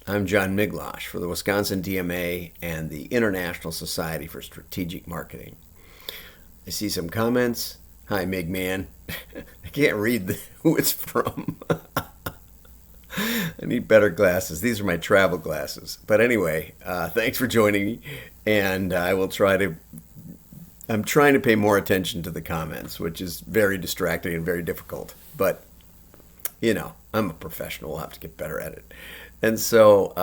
I'm John Miglosh for the Wisconsin DMA and the International Society for Strategic Marketing. I see some comments. Hi, Mig Man. I can't read who it's from. I need better glasses. These are my travel glasses. But anyway, thanks for joining me. And I will try to. I'm trying to pay more attention to the comments, which is very distracting and very difficult. But I'm a professional. We'll have to get better at it. And so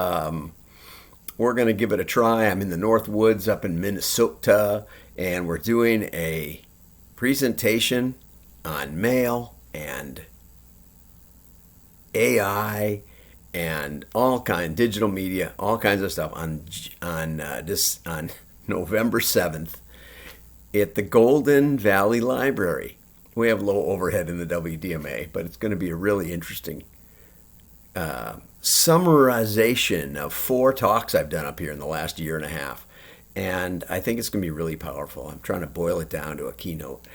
we're going to give it a try. I'm in the North Woods up in Minnesota, and we're doing a presentation on mail and AI and all kind digital media, all kinds of stuff on November 7th at the Golden Valley Library. We have low overhead in the WDMA, but it's going to be a really interesting summarization of 4 talks I've done up here in the last year and a half. And I think it's going to be really powerful. I'm trying to boil it down to a keynote.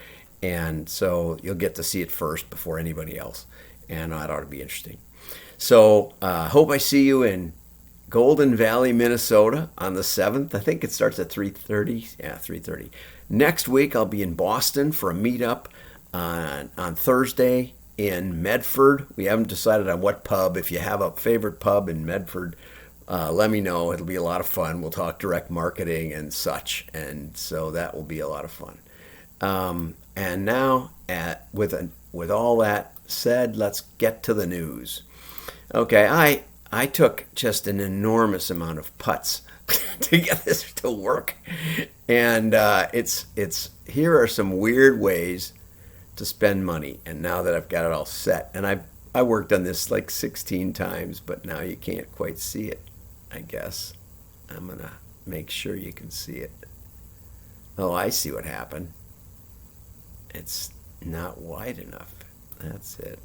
And so you'll get to see it first before anybody else. And that ought to be interesting. So hope I see you in Golden Valley, Minnesota on the 7th. I think it starts at 3:30. Yeah, 3:30. Next week I'll be in Boston for a meetup on Thursday in Medford. We haven't decided on what pub. If you have a favorite pub in Medford, let me know. It'll be a lot of fun. We'll talk direct marketing and such, and so that will be a lot of fun. And now, with all that said, let's get to the news. Okay, I took just an enormous amount of putts to get this to work, and it's here are some weird ways to spend money. And now that I've got it all set, and I worked on this like 16 times, but now you can't quite see it. I guess I'm gonna make sure you can see it. Oh, I see what happened. It's not wide enough. That's it.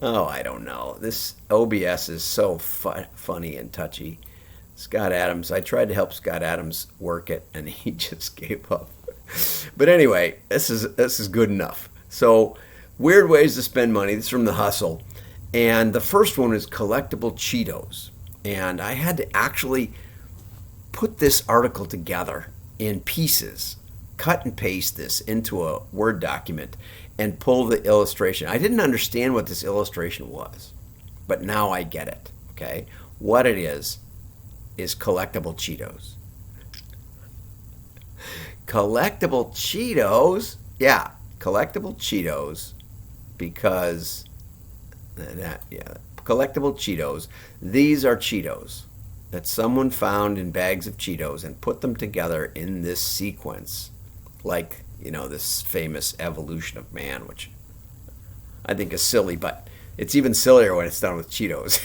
Oh, I don't know. This OBS is so funny and touchy. Scott Adams, I tried to help Scott Adams work it, and he just gave up. But anyway, this is good enough. So, weird ways to spend money. This is from The Hustle. And the first one is collectible Cheetos. And I had to actually put this article together in pieces, cut and paste this into a Word document, and pull the illustration. I didn't understand what this illustration was, but now I get it. Okay? What it is collectible Cheetos. Collectible Cheetos? Yeah, collectible Cheetos because collectible Cheetos. These are Cheetos that someone found in bags of Cheetos and put them together in this sequence, like, this famous evolution of man, which I think is silly, but it's even sillier when it's done with Cheetos.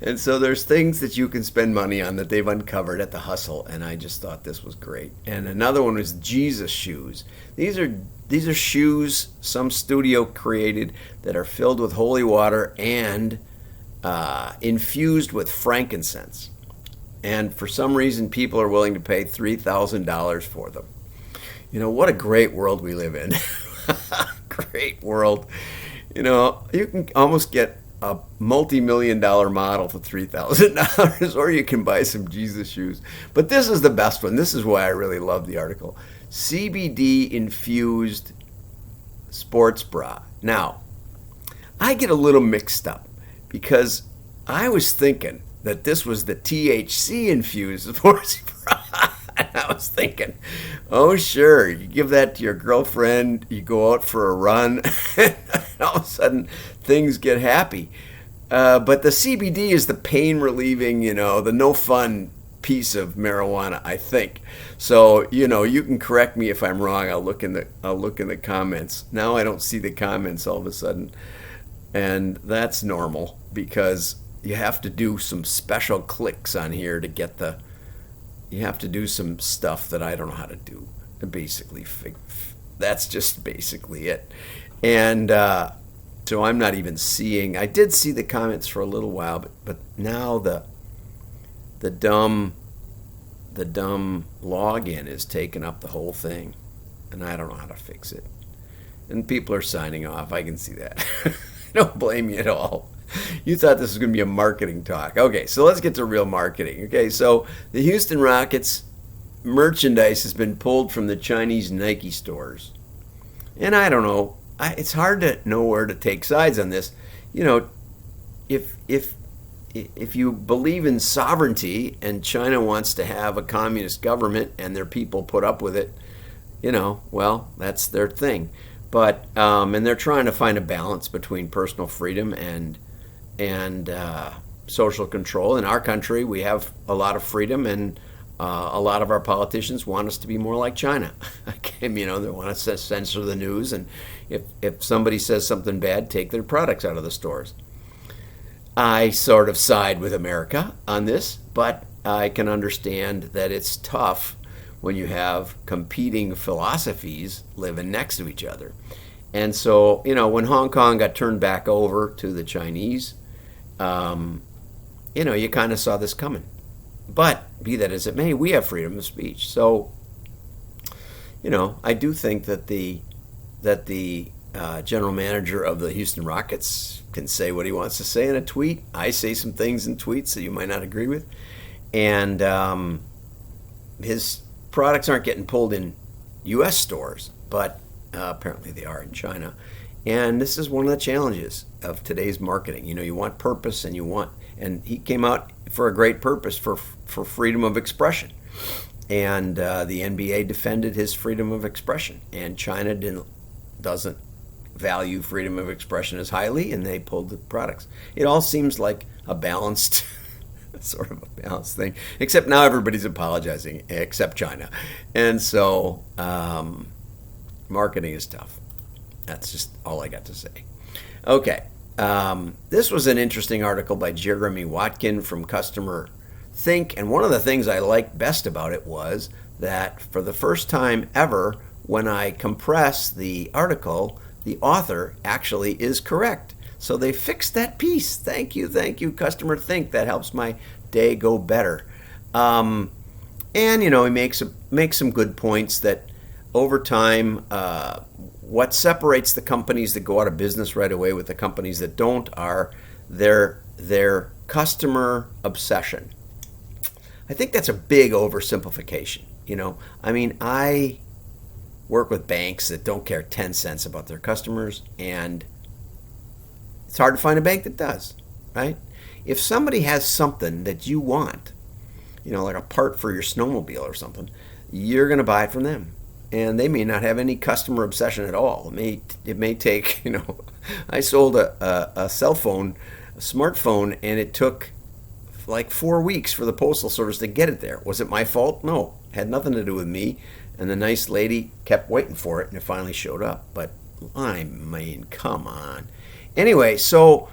And so there's things that you can spend money on that they've uncovered at The Hustle, and I just thought this was great. And another one was Jesus shoes. These are shoes some studio created that are filled with holy water and infused with frankincense. And for some reason, people are willing to pay $3,000 for them. What a great world we live in. Great world. You can almost get a multi-million-dollar model for $3,000, or you can buy some Jesus shoes. But this is the best one. This is why I really love the article. CBD-infused sports bra. Now, I get a little mixed up because I was thinking that this was the THC-infused sports bra. And I was thinking, oh, sure, you give that to your girlfriend, you go out for a run, and all of a sudden things get happy. But the CBD is the pain-relieving, the no-fun piece of marijuana, I think. So, you can correct me if I'm wrong. I'll look in the comments. Now I don't see the comments all of a sudden, and that's normal because you have to do some special clicks on here to get you have to do some stuff that I don't know how to do. Basically, that's just basically it. And so I'm not even seeing. I did see the comments for a little while, but now the dumb login is taking up the whole thing, and I don't know how to fix it. And people are signing off. I can see that. I don't blame you at all. You thought this was going to be a marketing talk. Okay, so let's get to real marketing. Okay, so the Houston Rockets merchandise has been pulled from the Chinese Nike stores. And I don't know, it's hard to know where to take sides on this. You know, if you believe in sovereignty and China wants to have a communist government and their people put up with it, well, that's their thing. But and they're trying to find a balance between personal freedom and social control. In our country, we have a lot of freedom, and a lot of our politicians want us to be more like China. They want to censor the news, and if somebody says something bad, take their products out of the stores. I sort of side with America on this, but I can understand that it's tough when you have competing philosophies living next to each other. And so, when Hong Kong got turned back over to the Chinese, you kind of saw this coming. But be that as it may, we have freedom of speech. So, I do think that the general manager of the Houston Rockets can say what he wants to say in a tweet. I say some things in tweets that you might not agree with. And his products aren't getting pulled in U.S. stores, but apparently they are in China. And this is one of the challenges of today's marketing. You want purpose, and he came out for a great purpose for freedom of expression. And the NBA defended his freedom of expression, and China doesn't value freedom of expression as highly, and they pulled the products. It all seems like a balanced, sort of a balanced thing, except now everybody's apologizing, except China. And so marketing is tough. That's just all I got to say. Okay. This was an interesting article by Jeremy Watkin from Customer Think, and one of the things I liked best about it was that for the first time ever, when I compress the article, the author actually is correct. So they fixed that piece. Thank you, Customer Think. That helps my day go better. And he makes some good points that over time, what separates the companies that go out of business right away with the companies that don't are their customer obsession. I think that's a big oversimplification. I work with banks that don't care 10 cents about their customers, and it's hard to find a bank that does, right? If somebody has something that you want, like a part for your snowmobile or something, you're going to buy it from them. And they may not have any customer obsession at all. It may take, I sold a cell phone, a smartphone, and it took like 4 weeks for the postal service to get it there. Was it my fault? No, it had nothing to do with me. And the nice lady kept waiting for it, and it finally showed up. But I mean, come on. Anyway, so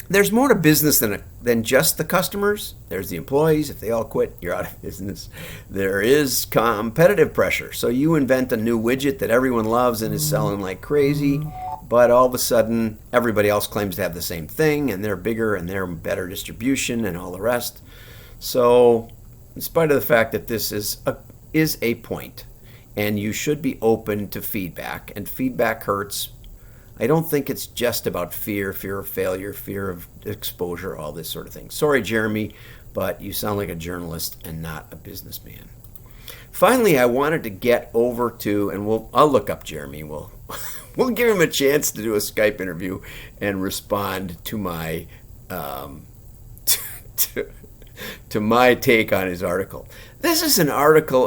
there's more to business than just the customers. There's the employees. If they all quit, you're out of business. There is competitive pressure. So you invent a new widget that everyone loves and is selling like crazy, but all of a sudden everybody else claims to have the same thing, and they're bigger and they're better distribution and all the rest. So in spite of the fact that this is a point, and you should be open to feedback, and feedback hurts. I don't think it's just about fear of failure, fear of exposure, all this sort of thing. Sorry, Jeremy, but you sound like a journalist and not a businessman. Finally, I wanted to get over to, and I'll look up Jeremy. We'll give him a chance to do a Skype interview and respond to my to my take on his article. This is an article